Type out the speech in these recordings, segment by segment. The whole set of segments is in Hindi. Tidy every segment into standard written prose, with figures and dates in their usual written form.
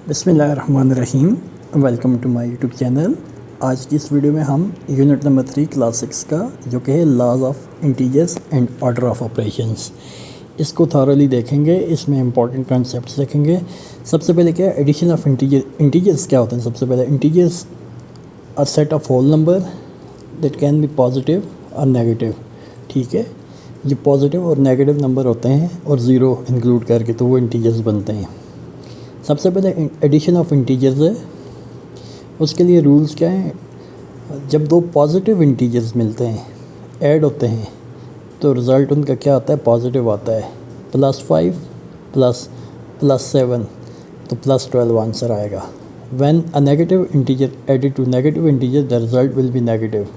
बिस्मिल्लाहिर्रहमानिर्रहीम। Welcome to my YouTube channel. आज की इस वीडियो में हम यूनिट नंबर 3 क्लास 6 का जो कि है laws of integers and order of operations, इसको थॉरली देखेंगे। इसमें इंपॉर्टेंट कॉन्सेप्ट्स देखेंगे। सबसे पहले क्या है एडिशन ऑफ इंटीजर्स क्या होते हैं। सबसे पहले integers a set of whole number that can be positive और नेगेटिव। ठीक है, ये पॉजिटिव और नेगेटिव नंबर होते हैं और ज़ीरो इंक्लूड करके, तो वो इंटीजर्स बनते हैं। सबसे पहले एडिशन ऑफ इंटीजर्स है, उसके लिए रूल्स क्या हैं। जब दो पॉजिटिव इंटीजर्स मिलते हैं, ऐड होते हैं, तो रिज़ल्ट उनका क्या आता है, पॉजिटिव आता है। +5 प्लस 7 तो +12 आंसर आएगा। When a negative integer added to negative integer the result will be negative.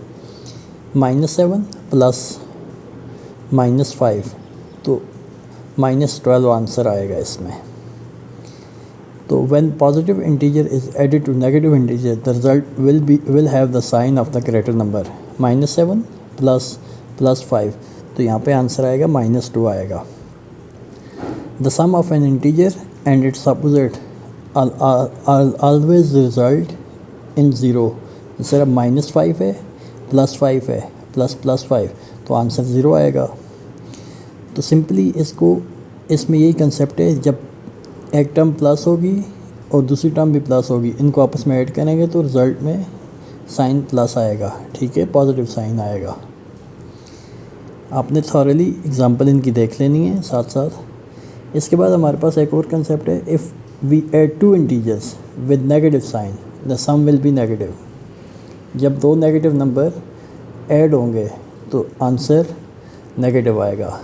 -7 plus -5 तो -12 आंसर आएगा इसमें। तो when positive integer is added to negative integer, the result will have the sign of the greater number. -7 plus 5 तो यहाँ पे आंसर आएगा -2 आएगा। The sum of an integer and its opposite always result in 0। जैसे अब -5 है, +5 है, +5 तो आंसर 0 आएगा। तो सिंपली इसमें यही कंसेप्ट है, जब एक टर्म प्लस होगी और दूसरी टर्म भी प्लस होगी, इनको आपस में ऐड करेंगे तो रिज़ल्ट में साइन प्लस आएगा। ठीक है, पॉजिटिव साइन आएगा। आपने थॉरली एग्जांपल इनकी देख लेनी है साथ साथ। इसके बाद हमारे पास एक और कंसेप्ट है, if we add two integers with negative sign the sum will be negative. जब दो नेगेटिव नंबर ऐड होंगे तो आंसर नेगेटिव आएगा।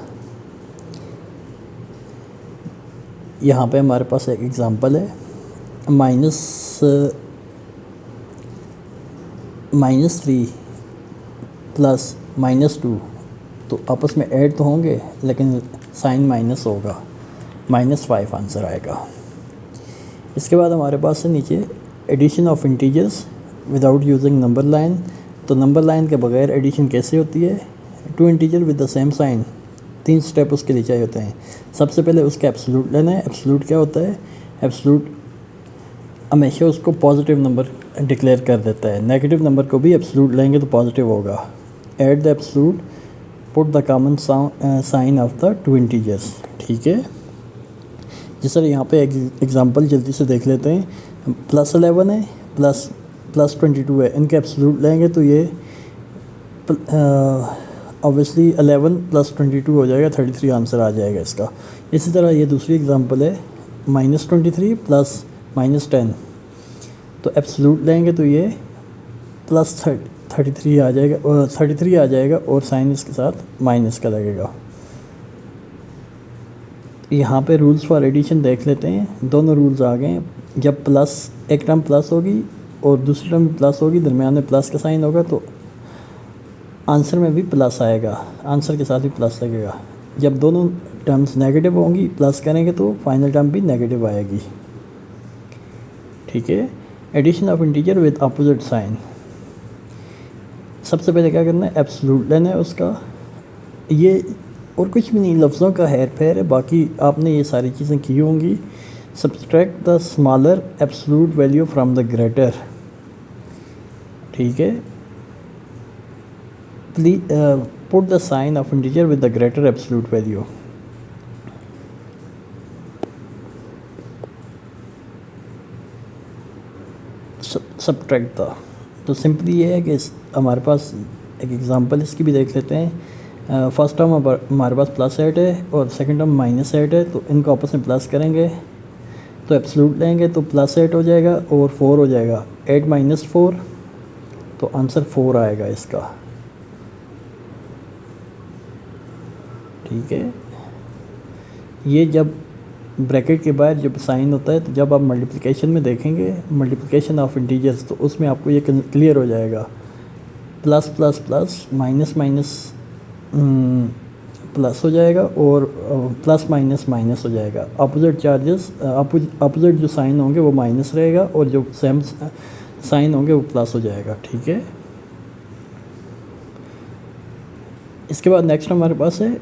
यहाँ पे हमारे पास एक एग्ज़ाम्पल है, -3 प्लस -2 तो आपस में ऐड तो होंगे लेकिन साइन माइनस होगा, -5 आंसर आएगा। इसके बाद हमारे पास है नीचे addition of integers without using number line. तो नंबर लाइन के बगैर एडिशन कैसे होती है। Two integer with the same sign, 3 step उसके लिए चाहिए होते हैं। सबसे पहले उसका एब्सोल्यूट लेना है। एब्सोल्यूट क्या होता है, एब्सोल्यूट हमेशा उसको पॉजिटिव नंबर डिक्लेयर कर देता है। नेगेटिव नंबर को भी एब्सोल्यूट लेंगे तो पॉजिटिव होगा। Add the absolute, put the common sign of the two integers. ठीक है, जिस तरह यहाँ पे एग्जांपल जल्दी से देख लेते हैं। +11 है, प्लस 22 है, इनके एब्सोल्यूट लेंगे तो ये ऑब्वियसली 11 + 22 हो जाएगा, 33 आंसर आ जाएगा इसका। इसी तरह ये दूसरी एग्जांपल है, -23 प्लस -10 तो एब्सोल्यूट लेंगे तो ये +33 आ जाएगा, और 33 आ जाएगा और साइन इसके साथ माइनस का लगेगा। यहाँ पे रूल्स फॉर एडिशन देख लेते हैं। दोनों रूल्स आ गए। जब एक टर्म प्लस होगी और दूसरी टर्म प्लस होगी, दरम्यान में प्लस का साइन होगा तो आंसर में भी प्लस आएगा, आंसर के साथ भी प्लस लगेगा। जब दोनों टर्म्स नेगेटिव होंगी, प्लस करेंगे तो फाइनल टर्म भी नेगेटिव आएगी। ठीक है, addition of integer with opposite sign. सबसे पहले क्या करना है, एब्सोल्यूट लेना है उसका। ये और कुछ भी नहीं, लफ्ज़ों का हेर फेर है, बाकी आपने ये सारी चीज़ें की होंगी। Subtract the smaller absolute value from the greater. ठीक है, put the sign of integer with the greater absolute value. Subtract the, तो सिंपली ये है कि हमारे पास एक एग्जांपल इसकी भी देख लेते हैं। फर्स्ट टर्म हमारे पास +8 है और सेकंड टर्म -8 है, तो इनको आपस में प्लस करेंगे तो एब्सोल्यूट लेंगे तो +8 हो जाएगा और 4 हो जाएगा। 8 - 4 तो आंसर 4 आएगा इसका। ठीक है, ये जब ब्रैकेट के बाहर जब साइन होता है, तो जब आप मल्टीप्लिकेशन में देखेंगे, मल्टीप्लिकेशन ऑफ इंटीजर्स, तो उसमें आपको ये क्लियर हो जाएगा। Plus plus plus minus minus plus हो जाएगा और प्लस माइनस माइनस हो जाएगा। अपोजिट चार्जेस, अपोजिट जो साइन होंगे वो माइनस रहेगा और जो सेम साइन होंगे वो प्लस हो जाएगा। ठीक है, इसके बाद नेक्स्ट हमारे पास है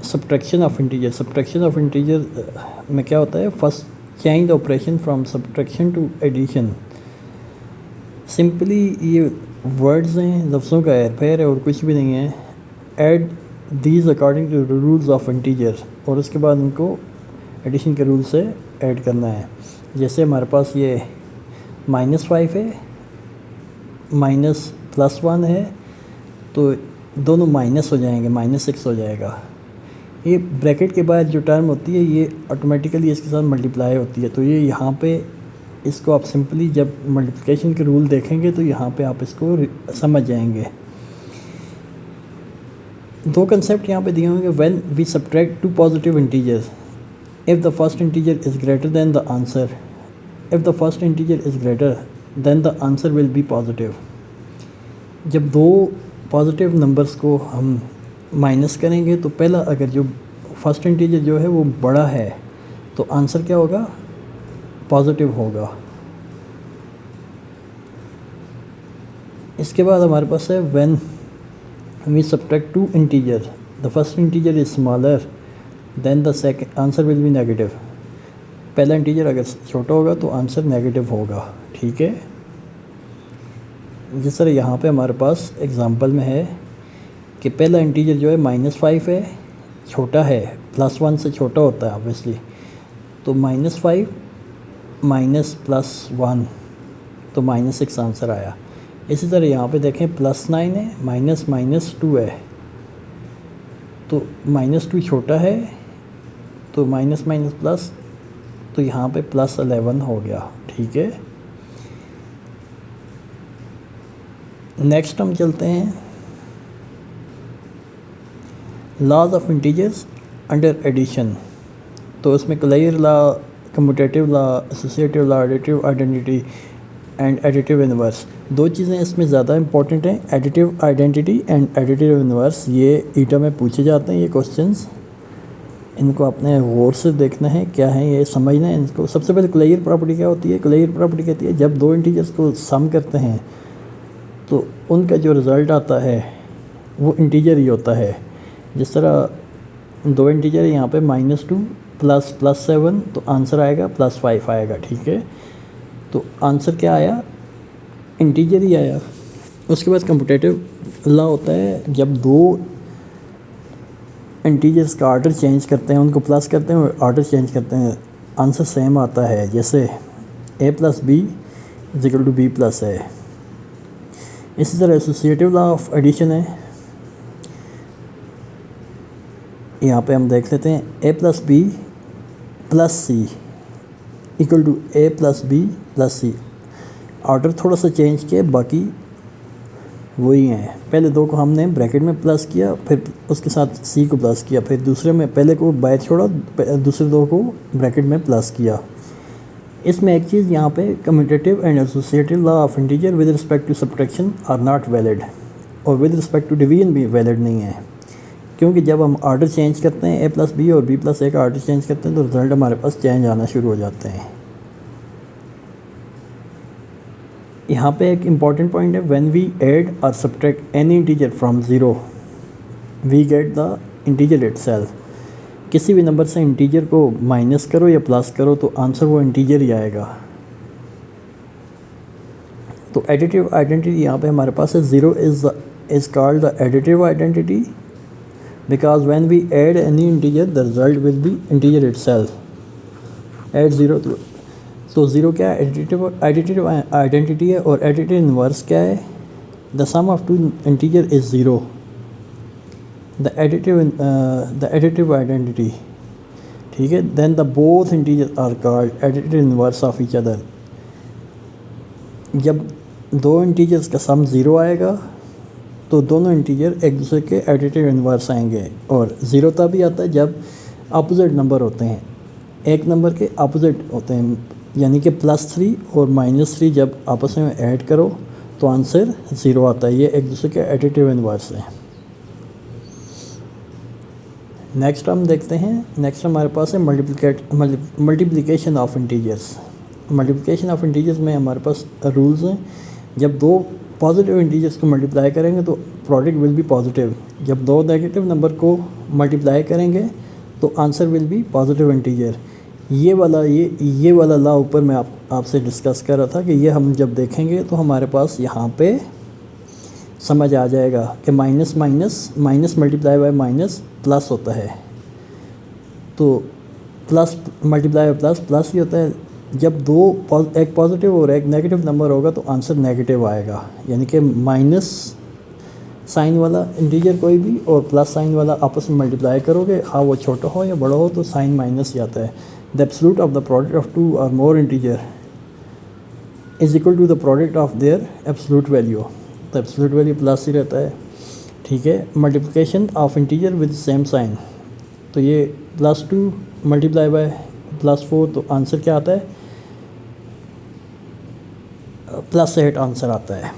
subtraction of integer. Subtraction of integer में क्या होता है, first change the operation from subtraction to addition. Simply ये वर्ड्स हैं, लफ्ज़ों का हेरफेर है और कुछ भी नहीं है। Add these according to rules of integer, और उसके बाद उनको एडिशन के रूल से ऐड करना है। जैसे हमारे पास ये -5 है, -+1 है, तो दोनों माइनस हो जाएंगे, -6 हो जाएगा। ये ब्रैकेट के बाद जो टर्म होती है ये ऑटोमेटिकली इसके साथ मल्टीप्लाई होती है, तो ये यहाँ पे इसको आप सिंपली जब मल्टीप्लिकेशन के रूल देखेंगे तो यहाँ पे आप इसको समझ जाएंगे। दो कंसेप्ट यहाँ पे दिए होंगे। When we subtract two positive integers, if the first integer is greater than the answer, if the first integer is greater then the answer will be positive. जब दो पॉजिटिव नंबर्स को हम माइनस करेंगे तो पहला अगर जो फर्स्ट इंटीजर जो है वो बड़ा है तो आंसर क्या होगा, पॉजिटिव होगा। इसके बाद हमारे पास है when we subtract two integer, the first integer is smaller than the second, answer will be negative. पहला इंटीजर अगर छोटा होगा तो आंसर नेगेटिव होगा, ठीक है। जिस तरह यहाँ पे हमारे पास एग्जांपल में है कि पहला इंटीजर जो है -5 है, छोटा है, +1 से छोटा होता है ऑब्वियसली, तो -5 -+1 तो -6 आंसर आया। इसी तरह यहाँ पे देखें +9 है, -2 है, तो -2 छोटा है, तो माइनस प्लस, तो यहाँ पे +11 हो गया, ठीक है। नेक्स्ट हम चलते हैं laws of integers under addition. तो उसमें closure law, commutative law, associative law, additive identity and additive inverse, दो चीज़ें इसमें ज़्यादा इंपॉर्टेंट हैं, additive identity and additive inverse. ये ईटा में पूछे जाते हैं ये क्वेश्चंस, इनको आपने गौर से देखना है, क्या है ये समझना है इनको। सबसे पहले क्लेयर प्रॉपर्टी क्या होती है? क्लेयर प्रॉपर्टी कहती है जब दो इंटीजर्स को सम करते हैं तो उनका जो रिज़ल्ट आता है वो इंटीजर ही होता है। जिस तरह दो इंटीजर यहाँ पे -2 +7, तो आंसर आएगा +5 आएगा, ठीक है। तो आंसर क्या आया? इंटीजर ही आया। उसके बाद कम्यूटेटिव लॉ होता है जब दो इंटीजर्स का ऑर्डर चेंज करते हैं, उनको प्लस करते हैं और ऑर्डर चेंज करते हैं, आंसर सेम आता है। जैसे a + b = b+ है। इसी तरह एसोसिएटिव लॉ ऑफ एडिशन है, यहाँ पे हम देख लेते हैं a + b + c = a + b + c। Order थोड़ा सा चेंज किया, बाकी वही हैं। पहले दो को हमने ब्रैकेट में प्लस किया, फिर उसके साथ c को प्लस किया, फिर दूसरे में पहले को बाहर छोड़ा, दूसरे दो को ब्रैकेट में प्लस किया। इसमें एक चीज़ यहाँ पे commutative and associative law of integer with respect to subtraction are not valid, और विद रिस्पेक्ट टू डिवीजन भी वैलिड नहीं है, क्योंकि जब हम ऑर्डर चेंज करते हैं a + b और b + a का ऑर्डर चेंज करते हैं तो रिज़ल्ट हमारे पास चेंज आना शुरू हो जाते हैं। यहाँ पे एक इम्पॉर्टेंट पॉइंट है, व्हेन वी ऐड और subtract any integer from 0 we get the integer itself. किसी भी नंबर से इंटीजर को माइनस करो या प्लस करो तो आंसर वो इंटीजर ही आएगा। तो एडिटिव आइडेंटिटी यहाँ पे हमारे पास है, 0 is called the additive identity because when we add any integer the result will be integer itself. Add 0 तो 0 क्या है? एडिटिव आइडेंटिटी है, और एडिटिव इनवर्स क्या है? the sum of two integer is 0. the additive identity, ठीक है। then the both integers are called additive inverse of each other. जब दो इंटीजर्स का सम 0 आएगा तो दोनों इंटीजर एक दूसरे के एडिटिव इनवर्स आएंगे, और 0 तभी आता है जब अपोजिट नंबर होते हैं, एक नंबर के अपोजिट होते हैं, यानी कि +3 और -3 जब आपस में ऐड करो तो आंसर 0 आता है। ये एक दूसरे के एडिटिव इनवर्स हैं। नेक्स्ट हम देखते हैं, नेक्स्ट हमारे पास है multiplication of integers. Multiplication of integers में हमारे पास रूल्स हैं, जब दो पॉजिटिव इंटीजर्स को मल्टीप्लाई करेंगे तो प्रोडक्ट विल बी पॉजिटिव, जब दो नेगेटिव नंबर को मल्टीप्लाई करेंगे तो answer will be positive integer. ये वाला लॉ ऊपर मैं आपसे डिस्कस कर रहा था कि ये हम जब देखेंगे तो हमारे पास यहाँ पे समझ आ जाएगा कि minus minus minus multiply by minus plus होता है। तो plus multiply by plus plus ही होता है। जब एक पॉजिटिव और एक नेगेटिव नंबर होगा तो आंसर नेगेटिव आएगा, यानी कि माइनस साइन वाला इंटीजर कोई भी और प्लस साइन वाला आपस में मल्टीप्लाई करोगे, हाँ वो छोटा हो या बड़ा हो, तो साइन माइनस ही आता है। The absolute of the product of two or more integer is equal to the product of their absolute value. तो एब्सोल्यूट वैल्यू प्लस ही रहता है, ठीक है। Multiplication of integer with same sign, तो ये +2 मल्टीप्लाई बाय +4, तो आंसर क्या आता है? +8 आंसर आता है।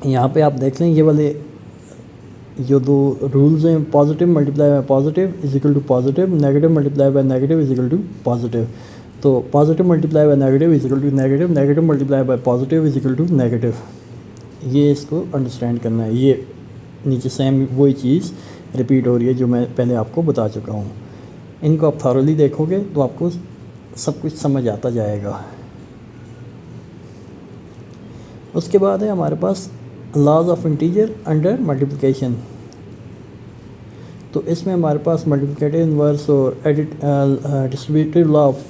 यहाँ पे आप देख लें ये वाले जो दो रूल्स हैं, positive multiply by positive is equal to positive, negative multiply by negative is equal to positive. तो positive multiply by negative is equal to negative, negative multiply by positive is equal to negative. ये इसको अंडरस्टैंड करना है। ये नीचे सेम वही चीज़ रिपीट हो रही है जो मैं पहले आपको बता चुका हूँ। इनको आप थॉरली देखोगे तो आपको सब कुछ समझ आता जाएगा। उसके बाद है हमारे पास laws of integer under multiplication. तो इसमें हमारे पास मल्टीप्लिकेटिव इन्वर्स और distributive law of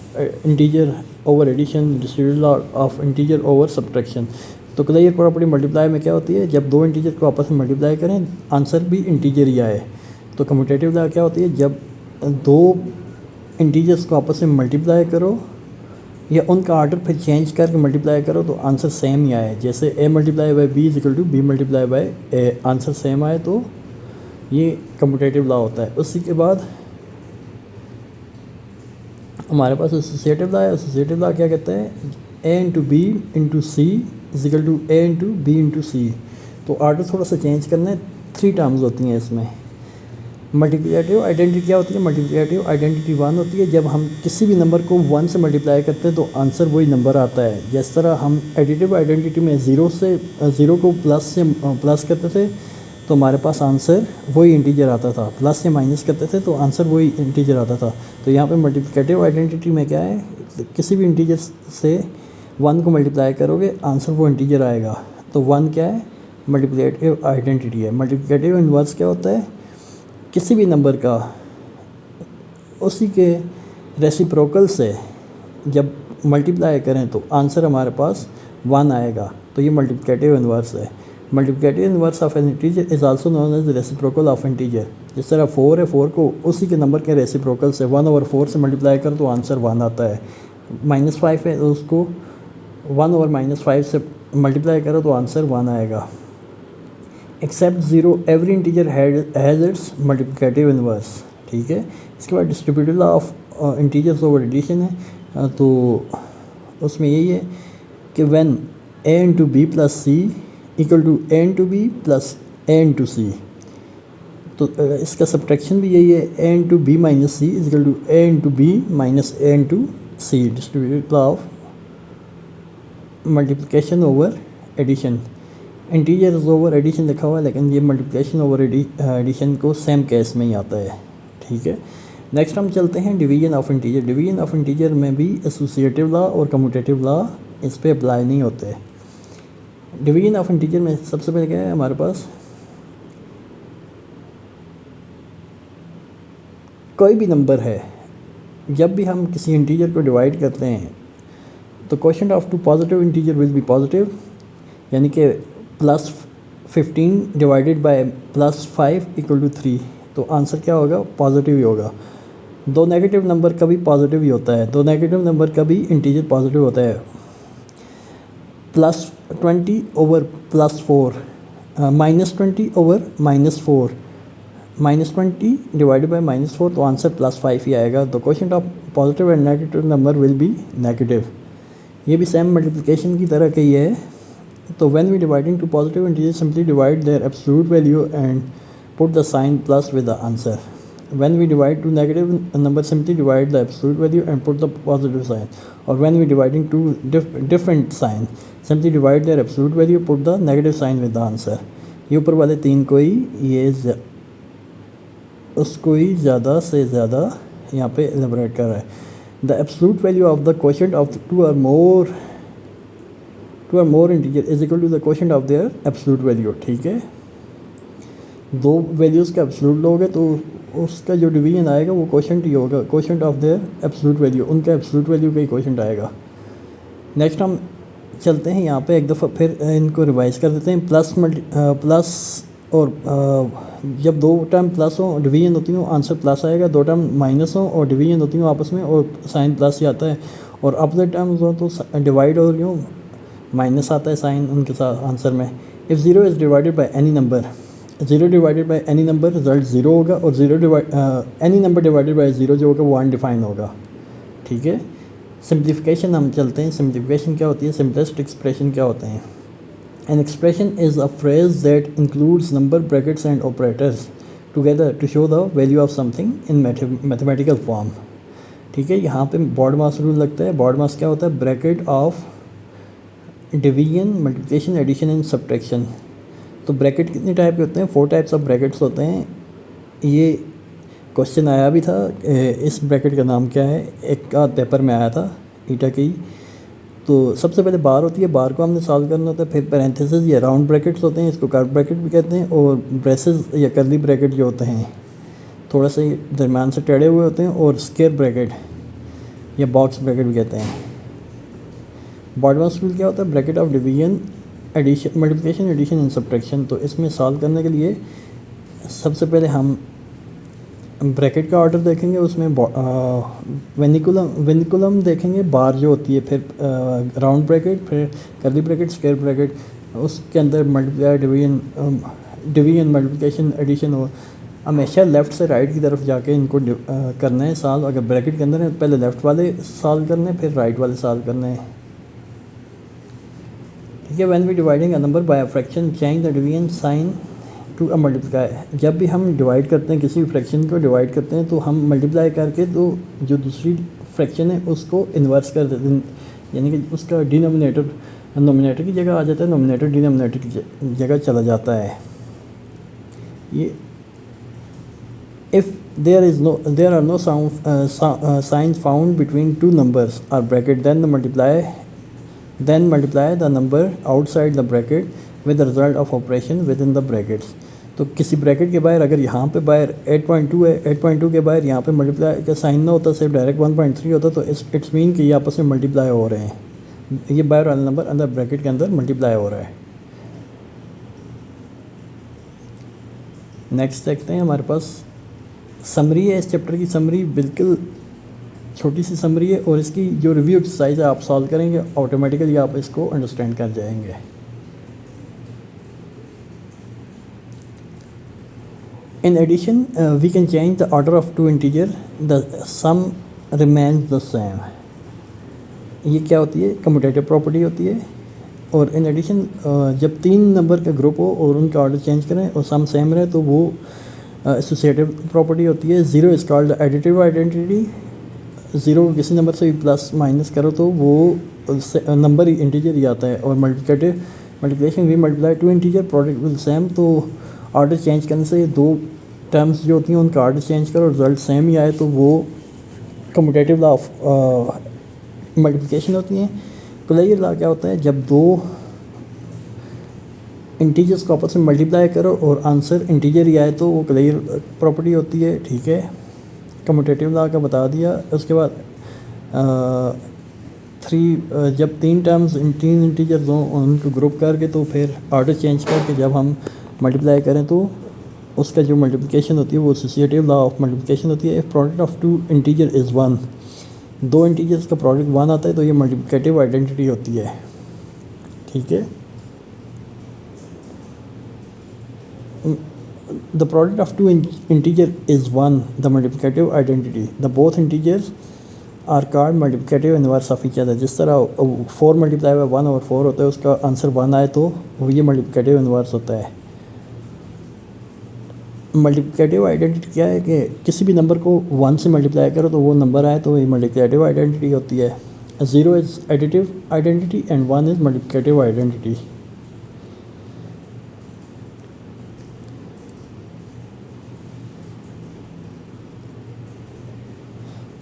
integer over addition, distributive law of integer over subtraction. तो क्लियर प्रॉपर्टी मल्टीप्लाई में क्या होती है? जब दो इंटीजर को आपस में मल्टीप्लाई करें आंसर भी इंटीजर ही आए। तो कम्यूटेटिव लॉ क्या होती है? जब दो इंटीजर्स को आपस में मल्टीप्लाई करो या उनका ऑर्डर फिर चेंज करके मल्टीप्लाई करो तो आंसर सेम ही आए। जैसे a multiply by B is equal to B multiply by A, answer same आए तो ये कम्यूटेटिव लॉ होता है। उसी के बाद हमारे पास एसोसिएटिव लॉ है। एसोसिएटिव लॉ क्या कहते हैं? a into B into C is equal to a into B into C. तो ऑर्डर थोड़ा सा चेंज करना है, 3 टर्म्स होती हैं इसमें। मल्टीप्लिकेटिव आइडेंटिटी क्या होती है? मल्टीप्लिकेटिव आइडेंटिटी 1 होती है। जब हम किसी भी नंबर को 1 से मल्टीप्लाई करते हैं तो आंसर वही नंबर आता है। जिस तरह हम एडिटिव आइडेंटिटी में 0 को प्लस करते थे तो हमारे पास आंसर वही इंटीजर आता था, प्लस से माइनस करते थे तो आंसर वही इंटीजर आता था। तो यहाँ पे मल्टीप्लिकेटिव आइडेंटिटी में क्या है? किसी भी इंटीजर से 1 को मल्टीप्लाई करोगे आंसर वो इंटीजर आएगा। तो 1 क्या है? मल्टीप्लिकेटिव आइडेंटिटी है। मल्टीप्लिकेटिव इन्वर्स क्या होता है? किसी भी नंबर का उसी के रेसिप्रोकल से जब मल्टीप्लाई करें तो आंसर हमारे पास 1 आएगा। तो ये मल्टीप्लिकेटिव इन्वर्स है। Multiplicative inverse of an integer is also known as reciprocal of integer. जिस तरह 4 है, 4 को उसी के नंबर के रेसिप्रोकल से 1/4 से मल्टीप्लाई करो तो आंसर 1 आता है। -5 है तो उसको 1/-5 से मल्टीप्लाई करो तो आंसर 1 आएगा। Except 0 every integer has its multiplicative inverse, ठीक है। इसके बाद distributive law of integers over addition है। तो उसमें यही है कि when a into B plus C equal to a into B plus a into C, तो इसका सब्ट्रैक्शन भी यही है, a into B minus C is equal to a into B minus a into C. Distributive law of multiplication over addition. Integers over addition लिखा हुआ है लेकिन ये मल्टीप्लिकेशन ओवर एडिशन को सेम केस में ही आता है, ठीक है। नेक्स्ट हम चलते हैं division of integer. Division of integer में भी एसोसिएटिव लॉ और कम्यूटेटिव लॉ इस पे अप्लाई नहीं होते। डिवीजन ऑफ इंटीजर में सबसे पहले क्या है हमारे पास? कोई भी नंबर है, जब भी हम किसी इंटीजर को डिवाइड करते हैं तो quotient of 2 positive integer will be positive, यानी कि +15 डिवाइडेड बाय +5 इक्वल टू 3, तो आंसर क्या होगा? पॉजिटिव ही होगा। 2 नेगेटिव नंबर का भी पॉजिटिव ही होता है, 2 नेगेटिव नंबर का भी इंटीजर पॉजिटिव होता है। +20 ओवर +4, -20 ओवर -4, -20 डिवाइडेड बाय -4, तो आंसर +5 ही आएगा। तो quotient of positive and negative number will be negative. ये भी सेम मल्टीप्लिकेशन की तरह का ही है। तो when we dividing two positive integers, simply divide their absolute value and put the sign plus with the answer. When we divide two negative numbers, simply divide the absolute value and put the positive sign. Or when we dividing two different sign, simply divide their absolute value, put the negative sign with the answer. ये ऊपर वाले 3 को ही ये उसको ही ज़्यादा से ज़्यादा यहाँ पे एलेबोरेट कर रहा है। The absolute value of the quotient of two or more integer is equal to the quotient of their absolute value. ठीक है, दो वैल्यूज़ का एब्सोल्यूट लोगे तो उसका जो डिवीजन आएगा वो क्वोशंट ही होगा, quotient of their absolute value, उनका एब्सोल्यूट वैल्यू का ही क्वोशंट आएगा। नेक्स्ट हम चलते हैं यहाँ पे एक दफ़ा फिर इनको रिवाइज कर देते हैं। प्लस और जब दो टर्म प्लस हो डिवीजन होती हो आंसर प्लस आएगा, दो टर्म माइनस हो और डिवीजन होती हो आपस में और साइन प्लस ही आता है, और अपोजिट टर्म्स हो तो डिवाइड हो रही हो माइनस आता है साइन उनके साथ आंसर में। If zero is divided by any number, zero divided by any number result zero होगा, और any number divided by zero जो होगा वो अनडिफाइंड होगा। ठीक है, सिंप्लीफिकेशन हम चलते हैं। सिंप्लीफिकेशन क्या होती है, सिंपलेस्ट एक्सप्रेशन क्या होते हैं। An expression is a phrase that includes number brackets and operators together to show the value of something in mathematical form. ठीक है, यहाँ पे बॉड मास रूल लगता है। बॉड मास क्या होता है, bracket of division, multiplication, addition and subtraction. तो ब्रैकेट कितने टाइप के होते हैं, 4 टाइप्स ऑफ ब्रैकेट्स होते हैं। ये क्वेश्चन आया भी था, इस ब्रैकेट का नाम क्या है, एक आध पेपर में आया था ईटा की। तो सबसे पहले बार होती है, बार को हमने सॉल्व करना होता है। फिर पैरेंथेसिस या राउंड ब्रैकेट्स होते हैं, इसको कर्व ब्रैकेट भी कहते हैं। और ब्रेसेस या कर्ली ब्रैकेट जो होते हैं थोड़ा सा दरम्यान से टेढ़े हुए होते हैं, और स्क्वायर ब्रैकेट या बॉक्स ब्रैकेट भी कहते हैं। बॉड मास रूल क्या होता है, bracket of division, addition, multiplication, addition and subtraction. तो इसमें सॉल्व करने के लिए सबसे पहले हम ब्रैकेट का ऑर्डर देखेंगे, उसमें वेनिकुलम देखेंगे, बार जो होती है, फिर राउंड ब्रैकेट, फिर कर्ली ब्रैकेट, स्क्वायर ब्रैकेट, उसके अंदर मल्टीप्लाई, डिवीजन, मल्टीप्लिकेशन, एडिशन। और हमेशा लेफ़्ट से राइट की तरफ जाके इनको करना है सॉल्व। अगर ब्रैकेट के अंदर है पहले लेफ़्ट वाले सॉल्व करने हैं, फिर राइट वाले सॉल्व करने हैं। ठीक है, when we dividing a number by a fraction change the division sign to a multiply. जब भी हम डिवाइड करते हैं, किसी फ्रैक्शन को डिवाइड करते हैं, तो हम मल्टीप्लाई करके तो जो दूसरी फ्रैक्शन है उसको इन्वर्स कर देते हैं, यानी कि उसका डिनोमिनेटर नोमिनेटर की जगह आ जाता है, नोमिनेटर डिनोमिनेटर की जगह चला जाता है। ये if there are no signs found between two numbers or bracket then multiply the number outside the bracket with the result of operation within the brackets. तो किसी ब्रैकेट के बाहर अगर यहाँ पे बाहर 8.2 है, 8.2 के बाहर यहाँ पे मल्टीप्लाई का साइन ना होता, सिर्फ डायरेक्ट 1.3 होता, तो इट्स मीन कि ये आपस में मल्टीप्लाई हो रहे हैं, ये बाहर वाला नंबर अंदर ब्रैकेट के अंदर मल्टीप्लाई हो रहा है। नेक्स्ट देखते हैं, हमारे पास समरी है। इस चैप्टर की समरी बिल्कुल छोटी सी समरी है, और इसकी जो रिव्यू एक्सरसाइज है आप सॉल्व करेंगे ऑटोमेटिकली आप इसको अंडरस्टैंड कर जाएंगे। In addition, we can change the order of two integer, the sum remains the same। ये क्या होती है, कम्यूटेटिव प्रॉपर्टी होती है। और इन एडिशन जब 3 नंबर का ग्रुप हो और उनका ऑर्डर चेंज करें और सम सेम रहे तो वो एसोसिएटिव प्रॉपर्टी होती है। Zero is called additive identity. Zero को किसी नंबर से भी प्लस माइनस करो तो वो नंबर ही इंटीजर ही आता है। और multiplication we multiply two integer product will same. तो ऑर्डर चेंज करने से दो टर्म्स जो होती हैं उनका ऑर्डर चेंज करो, रिजल्ट सेम ही आए तो वो कम्यूटेटिव लॉ ऑफ मल्टीप्लिकेशन होती हैं। क्लेयर लॉ क्या होता है, जब दो इंटीजर्स को आपस में मल्टीप्लाई करो और आंसर इंटीजर ही आए तो वो क्लेयर प्रॉपर्टी होती है। ठीक है, कम्यूटेटिव लॉ का बता दिया। उसके बाद जब 3 टर्म्स 3 इंटीजर्स हों उनको ग्रुप करके तो फिर ऑर्डर चेंज करके जब हम मल्टीप्लाई करें तो उसका जो मल्टीप्लिकेशन होती है वो एसोसिएटिव लॉ ऑफ मल्टीप्लिकेशन होती है। If product of two integer is 1, दो इंटीजर्स का प्रोडक्ट 1 आता है तो ये मल्टीप्लिकेटिव आइडेंटिटी होती है। ठीक है, the product of two integer is 1, the multiplicative identity, the both integers are called multiplicative inverse of each other. जिस तरह 4 मल्टीप्लाई बाय 1 और 4 होता है उसका आंसर 1 आए तो वो ये मल्टीप्लिकेटिव इनवर्स होता है। मल्टीप्लिकेटिव आइडेंटिटी क्या है कि किसी भी नंबर को 1 से मल्टीप्लाई करो तो वो नंबर आए तो ये मल्टीप्लिकेटिव आइडेंटिटी होती है। 0 is additive identity and 1 is multiplicative identity.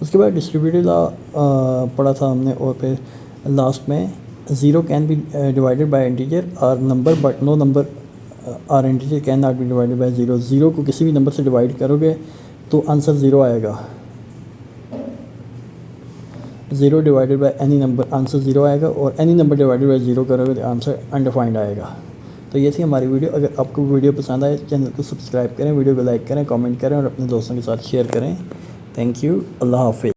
उसके बाद डिस्ट्रीब्यूटिव लॉ पढ़ा था हमने, और फिर लास्ट में zero can be divided by integer और नंबर बट नो नंबर और integer can not be divided by zero. Zero को किसी भी नंबर से डिवाइड करोगे तो आंसर ज़ीरो आएगा। Zero divided by any number answer zero आएगा, और any number divided by zero करोगे तो आंसर अनडिफाइंड आएगा। तो ये थी हमारी वीडियो। अगर आपको वीडियो पसंद आए चैनल को सब्सक्राइब करें, वीडियो को लाइक करें, कमेंट करें और अपने दोस्तों के साथ शेयर करें। Thank you. अल्लाह हाफ़िज़।